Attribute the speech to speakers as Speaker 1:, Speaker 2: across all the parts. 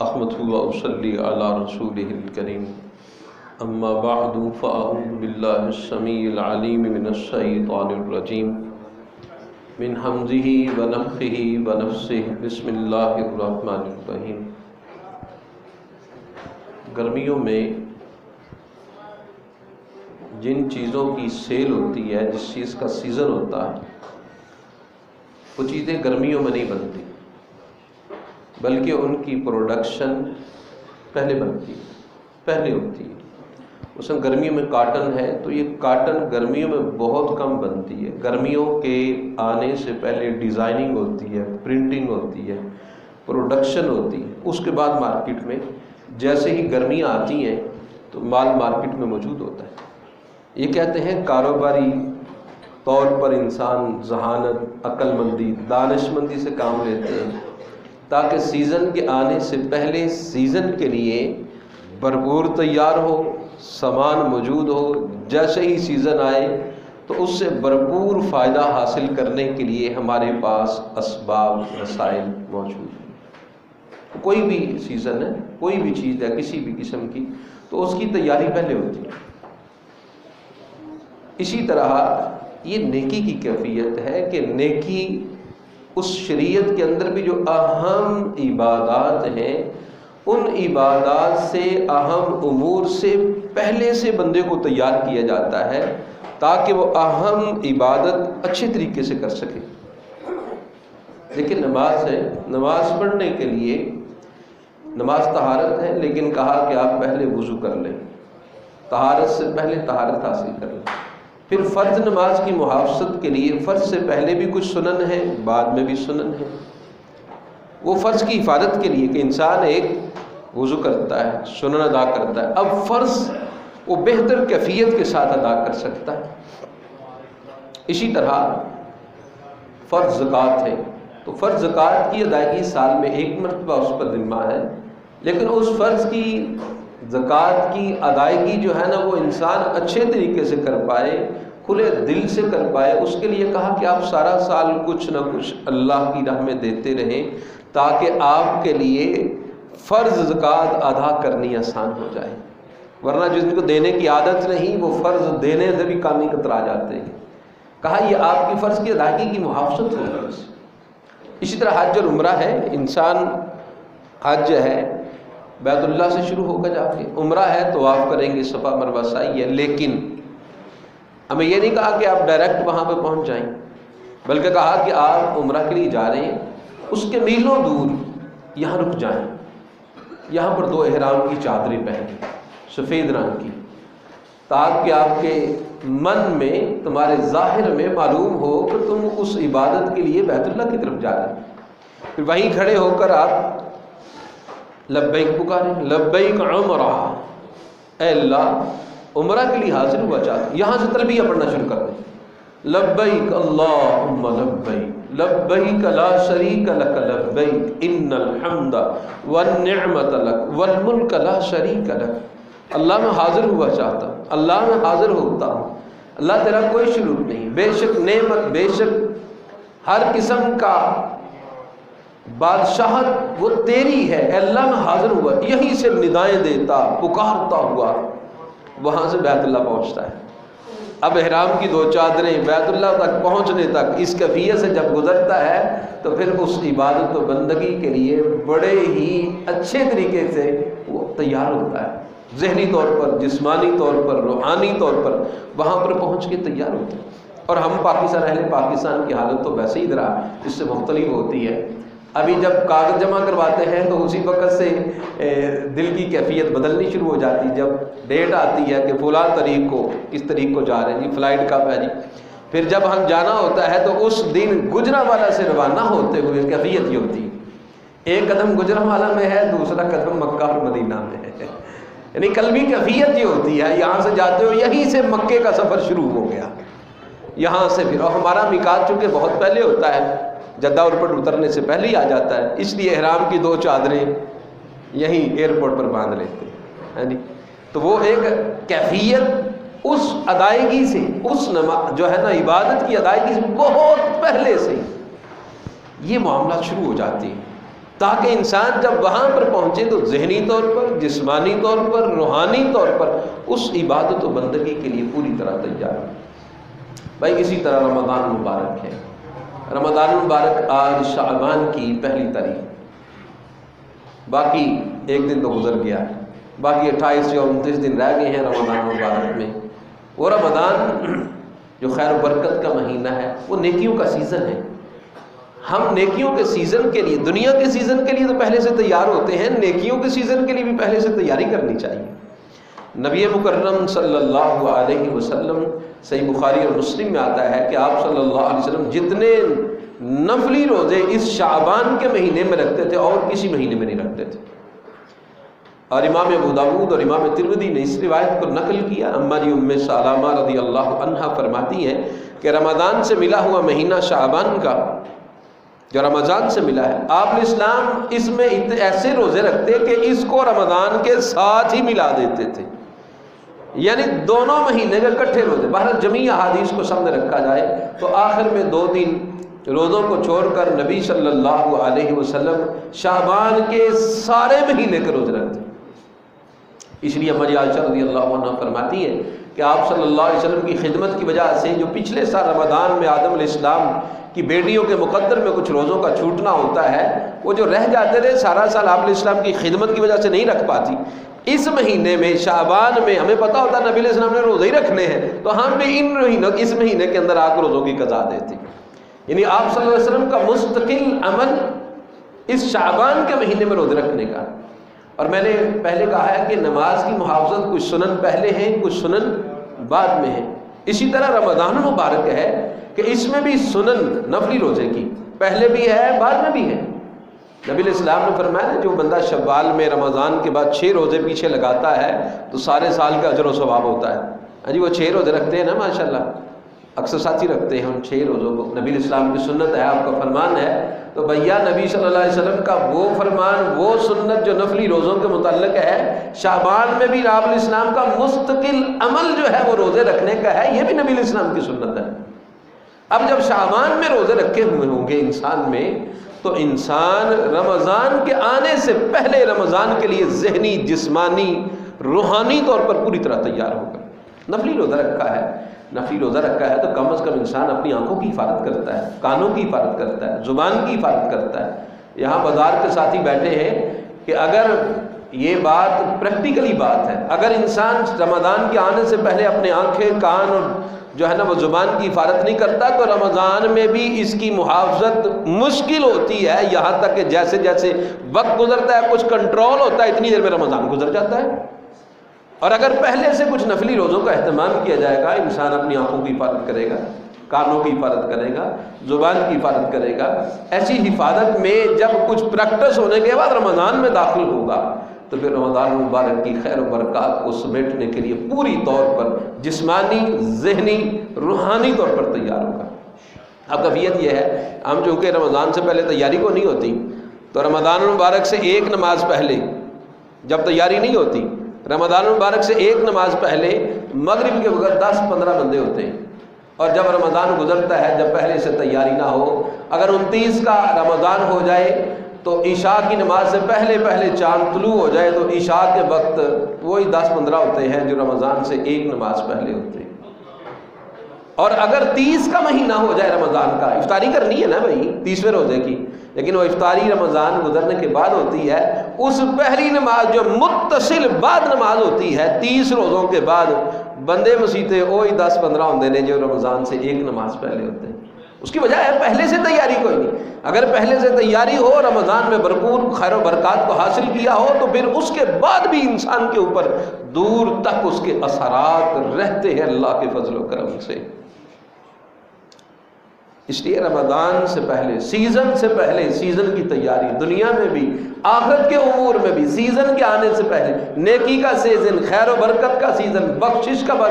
Speaker 1: احمدہ و اصلی علی رسولہ الکریم اما بعد فاعوذ باللہ السمیع العلیم من الشیطان الرجیم من حمزہ ونفخہ ونفثہ بسم اللہ الرحمن الرحیم۔ گرمیوں میں جن چیزوں کی سیل ہوتی ہے، جس چیز کا سیزن ہوتا ہے، وہ چیزیں گرمیوں میں نہیں بنتی، بلکہ ان کی پروڈکشن پہلے بنتی ہے، پہلے ہوتی ہے۔ مثلا گرمیوں میں کاٹن ہے تو یہ کاٹن گرمیوں میں بہت کم بنتی ہے۔ گرمیوں کے آنے سے پہلے ڈیزائننگ ہوتی ہے، پرنٹنگ ہوتی ہے، پروڈکشن ہوتی ہے، اس کے بعد مارکیٹ میں جیسے ہی گرمیاں آتی ہیں تو مال مارکیٹ میں موجود ہوتا ہے۔ یہ کہتے ہیں کاروباری طور پر انسان ذہانت، عقل مندی، دانش مندی سے کام لیتے ہیں تاکہ سیزن کے آنے سے پہلے سیزن کے لیے بھرپور تیار ہو، سامان موجود ہو، جیسے ہی سیزن آئے تو اس سے بھرپور فائدہ حاصل کرنے کے لیے ہمارے پاس اسباب وسائل موجود ہیں۔ کوئی بھی سیزن ہے، کوئی بھی چیز ہے کسی بھی قسم کی، تو اس کی تیاری پہلے ہوتی ہے۔ اسی طرح یہ نیکی کی کیفیت ہے کہ نیکی اس شریعت کے اندر بھی جو اہم عبادات ہیں، ان عبادات سے، اہم امور سے پہلے سے بندے کو تیار کیا جاتا ہے تاکہ وہ اہم عبادت اچھے طریقے سے کر سکے۔ لیکن نماز ہے، نماز پڑھنے کے لیے نماز طہارت ہے، لیکن کہا کہ آپ پہلے وضو کر لیں، طہارت سے پہلے طہارت حاصل کر لیں۔ پھر فرض نماز کی محافظت کے لیے فرض سے پہلے بھی کچھ سنن ہے، بعد میں بھی سنن ہے۔ وہ فرض کی حفاظت کے لیے کہ انسان ایک وضو کرتا ہے، سنن ادا کرتا ہے، اب فرض وہ بہتر کیفیت کے ساتھ ادا کر سکتا ہے۔ اسی طرح فرض زکوٰۃ ہے تو فرض زکوٰۃ کی ادائیگی سال میں ایک مرتبہ اس پر ذمہ ہے، لیکن اس فرض کی زکوٰۃ کی ادائیگی جو ہے نا وہ انسان اچھے طریقے سے کر پائے، کھلے دل سے کر پائے، اس کے لیے کہا کہ آپ سارا سال کچھ نہ کچھ اللہ کی راہ میں دیتے رہیں تاکہ آپ کے لیے فرض زکوٰۃ ادا کرنی آسان ہو جائے، ورنہ جس کو دینے کی عادت نہیں وہ فرض دینے سے بھی کانی کترا جاتے ہیں۔ کہا یہ آپ کی فرض کی ادائیگی کی محافظت ہوگی۔ اسی طرح حج اور عمرہ ہے، انسان حج ہے بیت اللہ سے شروع ہوگا جا کے، عمرہ ہے طواف کریں گے، صفا مروہ سعی ہے، لیکن ہمیں یہ نہیں کہا کہ آپ ڈائریکٹ وہاں پہ پہنچ جائیں، بلکہ کہا کہ آپ عمرہ کے لیے جا رہے ہیں، اس کے میلوں دور یہاں رک جائیں، یہاں پر 2 احرام کی چادریں پہنیں سفید رنگ کی، تاکہ آپ کے من میں، تمہارے ظاہر میں معلوم ہو کہ تم اس عبادت کے لیے بیت اللہ کی طرف جا رہے ہیں۔ پھر وہیں کھڑے ہو کر آپ لبیک پکاریں، لبیک عمرہ، اے اللہ عمرہ کے لیے حاضر ہوا چاہتا ہوں۔ یہاں سے تلبیہ پڑھنا شروع کر دیں، لبیک اللہم لبیک، لبیک لا شریک لک لبیک، ان الحمد والنعمت لک والملک لا شریک لک۔ اللہ میں حاضر ہوا چاہتا ہوں، اللہ میں حاضر ہوتا ہوں، اللہ تیرا کوئی شریک نہیں، بے شک نعمت، بے شک ہر قسم کا بادشاہت وہ تیری ہے، اے اللہ میں حاضر ہوا۔ یہیں سے ندائیں دیتا، پکارتا ہوا وہاں سے بیت اللہ پہنچتا ہے۔ اب احرام کی 2 چادریں بیت اللہ تک پہنچنے تک اس کیفیت سے جب گزرتا ہے تو پھر اس عبادت و بندگی کے لیے بڑے ہی اچھے طریقے سے وہ تیار ہوتا ہے، ذہنی طور پر، جسمانی طور پر، روحانی طور پر وہاں پر پہنچ کے تیار ہوتا ہے۔ اور ہم پاکستان، اہل پاکستان کی حالت تو ویسے ہی ذرا اس سے مختلف ہوتی ہے۔ ابھی جب کاغذ جمع کرواتے ہیں تو اسی وقت سے دل کی کیفیت بدلنی شروع ہو جاتی ہے۔ جب ڈیٹ آتی ہے کہ فلاں تاریخ کو کس تاریخ کو جا رہے ہیں جی، فلائٹ کب ہے جی، پھر جب ہم جانا ہوتا ہے تو اس دن گجرانوالہ سے روانہ ہوتے ہوئے کیفیت یہ ہوتی ہے، ایک قدم گجرانوالہ میں ہے، دوسرا قدم مکہ اور مدینہ میں ہے، یعنی قلبی کیفیت یہ ہوتی ہے یہاں سے جاتے ہو، یہیں سے مکے کا سفر شروع ہو گیا، یہاں سے پھر، اور ہمارا میقات چونکہ بہت پہلے ہوتا ہے، جدہ ایئرپورٹ اترنے سے پہلے ہی آ جاتا ہے، اس لیے احرام کی 2 چادریں یہیں ایئرپورٹ پر باندھ لیتے ہیں۔ تو وہ ایک کیفیت اس ادائیگی سے، اس جو ہے نا عبادت کی ادائیگی سے بہت پہلے سے یہ معاملات شروع ہو جاتے ہیں۔ تاکہ انسان جب وہاں پر پہنچے تو ذہنی طور پر، جسمانی طور پر، روحانی طور پر اس عبادت و بندگی کے لیے پوری طرح تیار ہو۔ بھائی اسی طرح رمضان مبارک ہے۔ رمضان مبارک آج شعبان کی پہلی تاریخ، باقی ایک دن تو گزر گیا ہے، باقی 28 یا 29 دن رہ گئے ہیں رمضان مبارک میں۔ وہ رمضان جو خیر و برکت کا مہینہ ہے، وہ نیکیوں کا سیزن ہے۔ ہم نیکیوں کے سیزن کے لیے، دنیا کے سیزن کے لیے تو پہلے سے تیار ہوتے ہیں، نیکیوں کے سیزن کے لیے بھی پہلے سے تیاری کرنی چاہیے۔ نبی مکرم صلی اللہ علیہ وسلم، صحیح بخاری اور مسلم میں آتا ہے کہ آپ صلی اللہ علیہ وسلم جتنے نفلی روزے اس شعبان کے مہینے میں رکھتے تھے اور کسی مہینے میں نہیں رکھتے تھے۔ اور امام ابو داؤد اور امام ترمذی نے اس روایت کو نقل کیا۔ ہماری ام سلمہ رضی اللہ عنہا فرماتی ہیں کہ رمضان سے ملا ہوا مہینہ شعبان کا جو رمضان سے ملا ہے، آپ الاسلام اس میں ایسے روزے رکھتے کہ اس کو رمضان کے ساتھ ہی ملا دیتے تھے، یعنی دونوں مہینے کے اکٹھے روزے۔ بہرحال جمیع احادیث کو سامنے رکھا جائے تو آخر میں 2 دن روزوں کو چھوڑ کر نبی صلی اللہ علیہ وسلم شعبان کے سارے مہینے کے روزے رکھتے۔ اس لیے ہماری عائشہ رضی اللہ عنہ فرماتی ہے کہ آپ صلی اللہ علیہ وسلم کی خدمت کی وجہ سے جو پچھلے سال رمضان میں آدم علیہ السلام کی بیٹیوں کے مقدر میں کچھ روزوں کا چھوٹنا ہوتا ہے، وہ جو رہ جاتے تھے سارا سال آپ علیہ السلام کی خدمت کی وجہ سے نہیں رکھ پاتی، اس مہینے میں شعبان میں ہمیں پتہ ہوتا ہے نبی علیہ السلام نے روزے ہی رکھنے ہیں، تو ہم بھی اس مہینے کے اندر آ کر روزوں کی قضا دیتے۔ یعنی آپ صلی اللہ علیہ وسلم کا مستقل عمل اس شعبان کے مہینے میں روزے رکھنے کا۔ اور میں نے پہلے کہا ہے کہ نماز کی محافظت کچھ سنن پہلے ہیں، کچھ سنن بعد میں ہیں۔ اسی طرح رمضان مبارک ہے کہ اس میں بھی سنن نفلی روزے کی پہلے بھی ہے، بعد میں بھی ہے۔ نبی علیہ السلام نے فرمایا جو بندہ شوال میں رمضان کے بعد 6 روزے پیچھے لگاتا ہے تو سارے سال کا اجر و ثواب ہوتا ہے۔ ہاں جی، وہ 6 روزے رکھتے ہیں نا ماشاءاللہ، اکثر ساتھی رکھتے ہیں ان 6 روزوں کو۔ نبی علیہ السلام کی سنت ہے، آپ کا فرمان ہے، تو بھیا نبی صلی اللہ علیہ وسلم کا وہ فرمان، وہ سنت جو نفلی روزوں کے متعلق ہے، شعبان میں بھی آپ علیہ السلام کا مستقل عمل جو ہے وہ روزے رکھنے کا ہے، یہ بھی نبی علیہ السلام کی سنت ہے۔ اب جب شعبان میں روزے رکھے ہوئے ہوں گے انسان میں، تو انسان رمضان کے آنے سے پہلے رمضان کے لیے ذہنی، جسمانی، روحانی طور پر پوری طرح تیار ہوگا۔ نفلی روزہ رکھا ہے، نفلی روزہ رکھا ہے تو کم از کم انسان اپنی آنکھوں کی حفاظت کرتا ہے، کانوں کی حفاظت کرتا ہے، زبان کی حفاظت کرتا ہے۔ یہاں بازار کے ساتھی بیٹھے ہیں کہ اگر یہ بات پریکٹیکلی بات ہے، اگر انسان رمضان کے آنے سے پہلے اپنے آنکھیں، کان اور جو ہے نا وہ زبان کی حفاظت نہیں کرتا تو رمضان میں بھی اس کی محافظت مشکل ہوتی ہے، یہاں تک کہ جیسے جیسے وقت گزرتا ہے کچھ کنٹرول ہوتا ہے، اتنی دیر میں رمضان گزر جاتا ہے۔ اور اگر پہلے سے کچھ نفلی روزوں کا اہتمام کیا جائے گا، انسان اپنی آنکھوں کی حفاظت کرے گا، کانوں کی حفاظت کرے گا، زبان کی حفاظت کرے گا، ایسی حفاظت میں جب کچھ پریکٹس ہونے کے بعد رمضان میں داخل ہوگا تو پھر رمضان مبارک کی خیر و برکات کو سمیٹنے کے لیے پوری طور پر جسمانی، ذہنی، روحانی طور پر تیار ہوگا۔ اب کیفیت یہ ہے، ہم چونکہ رمضان سے پہلے تیاری کو نہیں ہوتی، تو رمضان مبارک سے 1 نماز پہلے جب تیاری نہیں ہوتی، رمضان مبارک سے 1 نماز پہلے مغرب کے وقت 10-15 بندے ہوتے ہیں، اور جب رمضان گزرتا ہے جب پہلے سے تیاری نہ ہو، اگر 29 کا رمضان ہو جائے تو عشاء کی نماز سے پہلے چاند طلوع ہو جائے تو عشاء کے وقت وہی 10-15 ہوتے ہیں جو رمضان سے 1 نماز پہلے ہوتے ہیں۔ اور اگر 30 کا مہینہ ہو جائے رمضان کا، افطاری کرنی ہے نا بھائی 30ویں روزے کی، لیکن وہ افطاری رمضان گزرنے کے بعد ہوتی ہے، اس پہلی نماز جو متصل بعد نماز ہوتی ہے 30 روزوں کے بعد، بندے مسیتے وہی 10-15 ہوتے ہیں جو رمضان سے 1 نماز پہلے ہوتے ہیں۔ اس کی وجہ ہے پہلے سے تیاری کوئی نہیں۔ اگر پہلے سے تیاری ہو، رمضان میں بھرپور خیر و برکات کو حاصل کیا ہو، تو پھر اس کے بعد بھی انسان کے اوپر دور تک اس کے اثرات رہتے ہیں اللہ کے فضل و کرم سے۔ اس لیے رمضان سے پہلے، سیزن سے پہلے، سیزن کی تیاری دنیا میں بھی، آخرت کے امور میں بھی، سیزن کے آنے سے پہلے نیکی کا سیزن، خیر و برکت کا سیزن، بخشش کا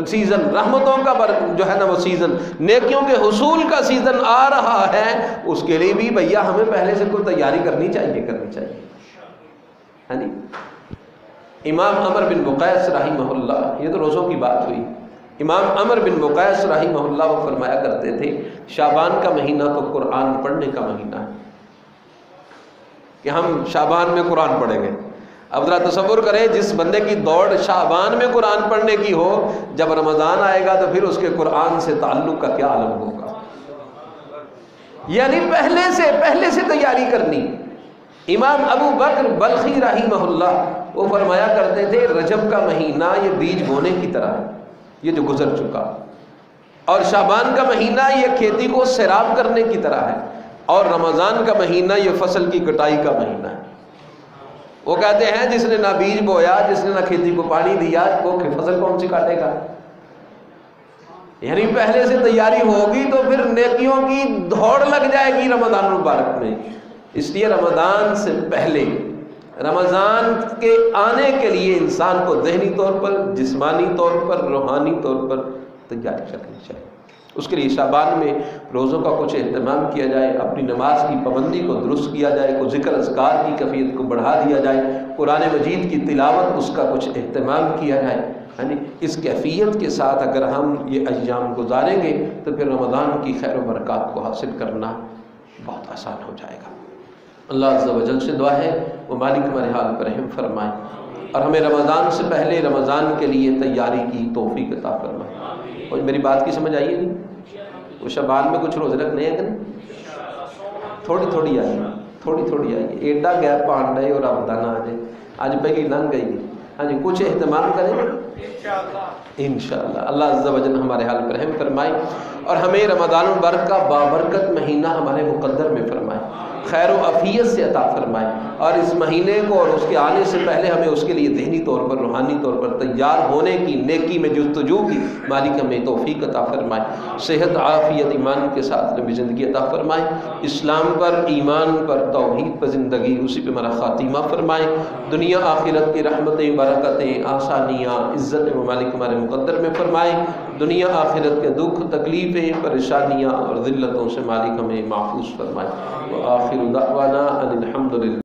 Speaker 1: سیزن، رحمتوں کا جو ہے نا وہ سیزن، نیکیوں کے حصول کا سیزن آ رہا ہے، اس کے لیے بھی بھیا ہمیں پہلے سے کوئی تیاری کرنی چاہیے۔ ہاں جی، امام عمر بن وقیس رحمہ اللہ، یہ تو روزوں کی بات ہوئی، امام عمر بن وقیس رحمہ اللہ وہ فرمایا کرتے تھے شعبان کا مہینہ تو قرآن پڑھنے کا مہینہ ہے، کہ ہم شعبان میں قرآن پڑھیں گے۔ اب ذرا تصور کریں جس بندے کی دوڑ شعبان میں قرآن پڑھنے کی ہو، جب رمضان آئے گا تو پھر اس کے قرآن سے تعلق کا کیا عالم ہوگا؟ یعنی پہلے سے تیاری کرنی۔ امام ابو بکر بلخی رحمہ اللہ وہ فرمایا کرتے تھے رجب کا مہینہ یہ بیج بونے کی طرح ہے، یہ جو گزر چکا، اور شعبان کا مہینہ یہ کھیتی کو سیراب کرنے کی طرح ہے، اور رمضان کا مہینہ یہ فصل کی کٹائی کا مہینہ ہے۔ وہ کہتے ہیں جس نے نہ بیج بویا، جس نے نہ کھیتی کو پانی دیا، وہ فصل کون سی کاٹے گا؟ یعنی پہلے سے تیاری ہوگی تو پھر نیکیوں کی دوڑ لگ جائے گی رمضان المبارک میں۔ اس لیے رمضان سے پہلے، رمضان کے آنے کے لیے انسان کو ذہنی طور پر، جسمانی طور پر، روحانی طور پر تیاری کرنی چاہیے۔ اس کے لیے شعبان میں روزوں کا کچھ اہتمام کیا جائے، اپنی نماز کی پابندی کو درست کیا جائے، کچھ ذکر اذکار کی کیفیت کو بڑھا دیا جائے، قرآن مجید کی تلاوت اس کا کچھ اہتمام کیا جائے۔ یعنی اس کیفیت کے ساتھ اگر ہم یہ ایام گزاریں گے تو پھر رمضان کی خیر و برکات کو حاصل کرنا بہت آسان ہو جائے گا۔ اللہ عز و جل سے دعا ہے وہ مالک ہمارے حال پر رحم فرمائے اور ہمیں رمضان سے پہلے رمضان کے لیے تیاری کی توفیق عطا فرمائے۔ اور میری بات کی سمجھ آئی ہے نہیں؟ وہ شعبان میں کچھ روزے رکھنے ہیں کہ نہیں؟ تھوڑی تھوڑی آئیے ایڈا گیپ پان رہے اور رمضان آ جائے، آج پہلی لنگ گئی۔ ہاں جی، کچھ اہتمام کریں انشاءاللہ۔ اللہ عز و جل ہمارے حال پر رحم فرمائے اور ہمیں رمضان المبارک کا بابرکت مہینہ ہمارے مقدر میں فرمائے، خیر و عافیت سے عطا فرمائے، اور اس مہینے کو اور اس کے آنے سے پہلے ہمیں اس کے لیے ذہنی طور پر، روحانی طور پر تیار ہونے کی، نیکی میں جستجو کی مالک ہمیں توفیق عطا فرمائے، صحت عافیت ایمان کے ساتھ لمبی زندگی عطا فرمائے، اسلام پر، ایمان پر، توحید پر زندگی، اسی پہ ہمارا خاتمہ فرمائے، دنیا آخرت کی رحمتیں، برکتیں، آسانیاں، عزت و مالک ہمارے مقدر میں فرمائے، دنیا آخرت کے دکھ، تکلیفیں، پریشانیاں اور ذلتوں سے مالک ہمیں محفوظ فرمائے۔ وآخر دعوانا ان الحمد للہ۔